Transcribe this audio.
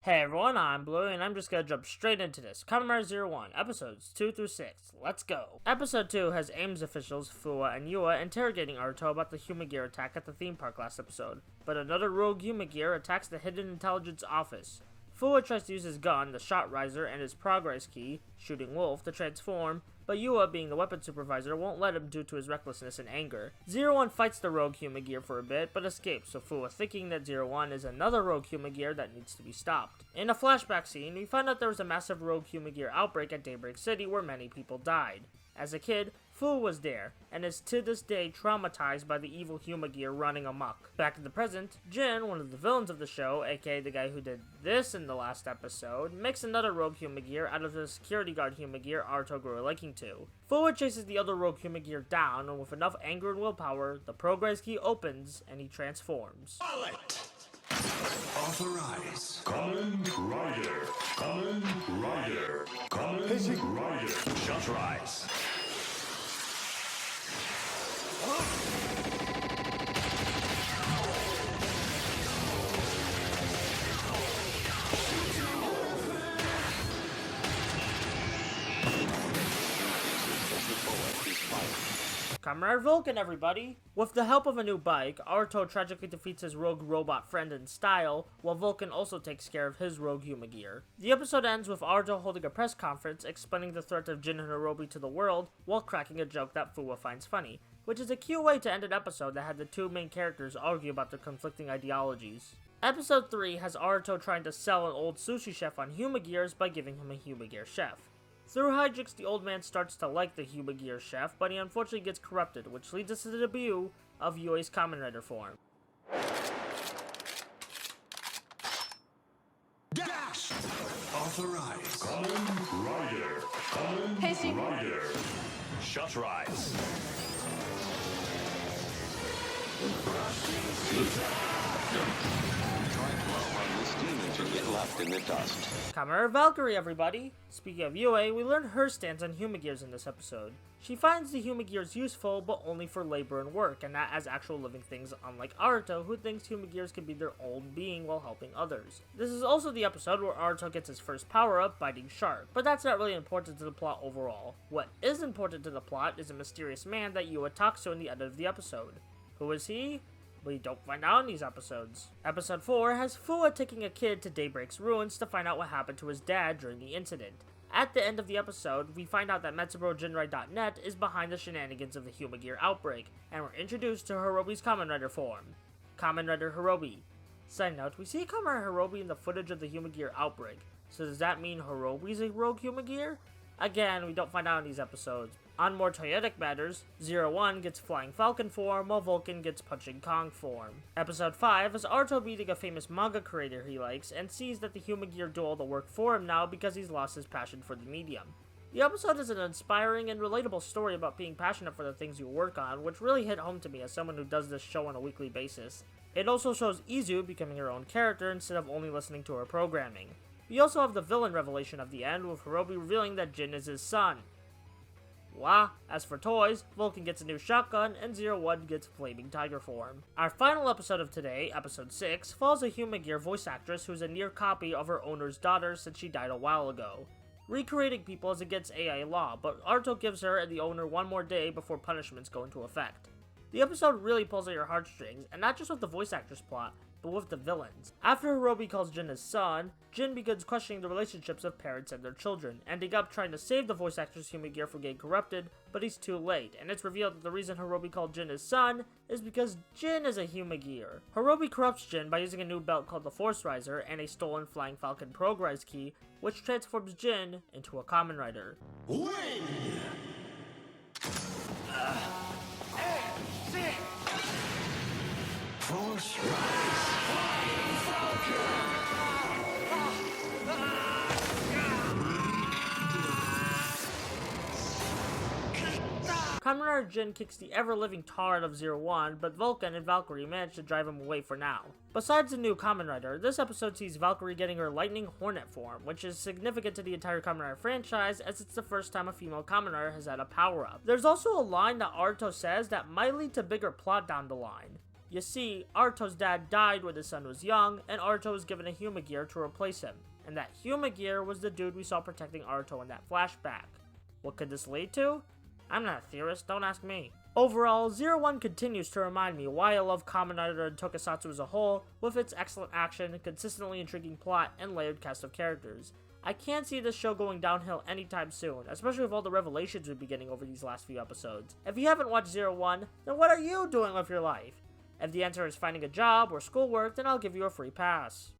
Hey everyone, I'm Bluey, and I'm just gonna jump straight into this. Kamen 01, episodes 2 through 6. Let's go! Episode 2 has AIM's officials, Fuwa and Yuwa, interrogating Aruto about the Human Gear attack at the theme park last episode. But another rogue Human Gear attacks the Hidden Intelligence office. Fuwa tries to use his gun, the Shot Riser, and his progress key, Shooting Wolf, to transform, but Yuwa, being the weapon supervisor, won't let him due to his recklessness and anger. 01 fights the rogue Human Gear for a bit, but escapes, so Fuwa, thinking that 01 is another rogue Human Gear that needs to be stopped. In a flashback scene, we find out there was a massive rogue Human Gear outbreak at Daybreak City where many people died. As a kid, Fuwa was there, and is to this day traumatized by the evil Human Gear running amok. Back in the present, Jin, one of the villains of the show, aka the guy who did this in the last episode, makes another rogue Human Gear out of the security guard Human Gear Aruto grew a liking to. Fuwa chases the other rogue Human Gear down, and with enough anger and willpower, the progress key opens, and he transforms. Authorize. Kamen Rider. Kamen Rider. Kamen Rider. Shot Rise. Kamen Rider Vulcan, everybody! With the help of a new bike, Aruto tragically defeats his rogue robot friend in style, while Vulcan also takes care of his rogue Human Gear. The episode ends with Aruto holding a press conference explaining the threat of Jin and Hirobi to the world, while cracking a joke that Fuwa finds funny, which is a cute way to end an episode that had the two main characters argue about their conflicting ideologies. Episode 3 has Aruto trying to sell an old sushi chef on Human Gears by giving him a Human Gear chef. Through hijinks, the old man starts to like the Human Gear chef, but he unfortunately gets corrupted, which leads us to the debut of Yui's Kamen Rider form. Dash! Authorize. Kamen Rider. Kamen Rider. Shot Rise. Kamen Rider Valkyrie, everybody! Speaking of Yui, we learn her stance on Human Gears in this episode. She finds the Human Gears useful, but only for labor and work, and not as actual living things, unlike Aruto, who thinks Human Gears can be their own being while helping others. This is also the episode where Aruto gets his first power-up, Biting Sharp, but that's not really important to the plot overall. What is important to the plot is a mysterious man that Yui talks to in the end of the episode. Who is he? We don't find out in these episodes. Episode 4 has Fuwa taking a kid to Daybreak's ruins to find out what happened to his dad during the incident. At the end of the episode, we find out that MetsuroJinrai.net is behind the shenanigans of the Human Gear outbreak, and we're introduced to Hirobi's Kamen Rider form. Kamen Rider Hirobi. Side note, we see Kamen Rider Hirobi in the footage of the Human Gear outbreak, so does that mean Hirobi's a rogue Human Gear? Again, we don't find out in these episodes. On more toyetic matters, 01 gets Flying Falcon form, while Vulcan gets Punching Kong form. Episode 5 is Aruto meeting a famous manga creator he likes, and sees that the Human Gear do all the work for him now because he's lost his passion for the medium. The episode is an inspiring and relatable story about being passionate for the things you work on, which really hit home to me as someone who does this show on a weekly basis. It also shows Izu becoming her own character instead of only listening to her programming. We also have the villain revelation of the end, with Hirobi revealing that Jin is his son. Wah! As for toys, Vulcan gets a new shotgun, and 01 gets Flaming Tiger form. Our final episode of today, episode 6, follows a Human Gear voice actress who is a near copy of her owner's daughter since she died a while ago. Recreating people is against AI law, but Aruto gives her and the owner one more day before punishments go into effect. The episode really pulls at your heartstrings, and not just with the voice actress plot, but with the villains. After Hirobi calls Jin his son, Jin begins questioning the relationships of parents and their children, ending up trying to save the voice actor's Human Gear from getting corrupted, but he's too late, and it's revealed that the reason Hirobi called Jin his son is because Jin is a Human Gear. Hirobi corrupts Jin by using a new belt called the Force Riser and a stolen Flying Falcon Progress key, which transforms Jin into a Kamen Rider. Win! Force Rise. Kamen Rider Jin kicks the ever-living tar out of 01, but Vulcan and Valkyrie manage to drive him away for now. Besides the new Kamen Rider, this episode sees Valkyrie getting her Lightning Hornet form, which is significant to the entire Kamen Rider franchise as it's the first time a female Kamen Rider has had a power-up. There's also a line that Aruto says that might lead to bigger plot down the line. You see, Aruto's dad died when his son was young, and Aruto was given a Humagear to replace him. And that Humagear was the dude we saw protecting Aruto in that flashback. What could this lead to? I'm not a theorist, don't ask me. Overall, 01 continues to remind me why I love Kamen Rider and Tokusatsu as a whole, with its excellent action, consistently intriguing plot, and layered cast of characters. I can't see this show going downhill anytime soon, especially with all the revelations we've been getting over these last few episodes. If you haven't watched 01, then what are you doing with your life? If the answer is finding a job or schoolwork, then I'll give you a free pass.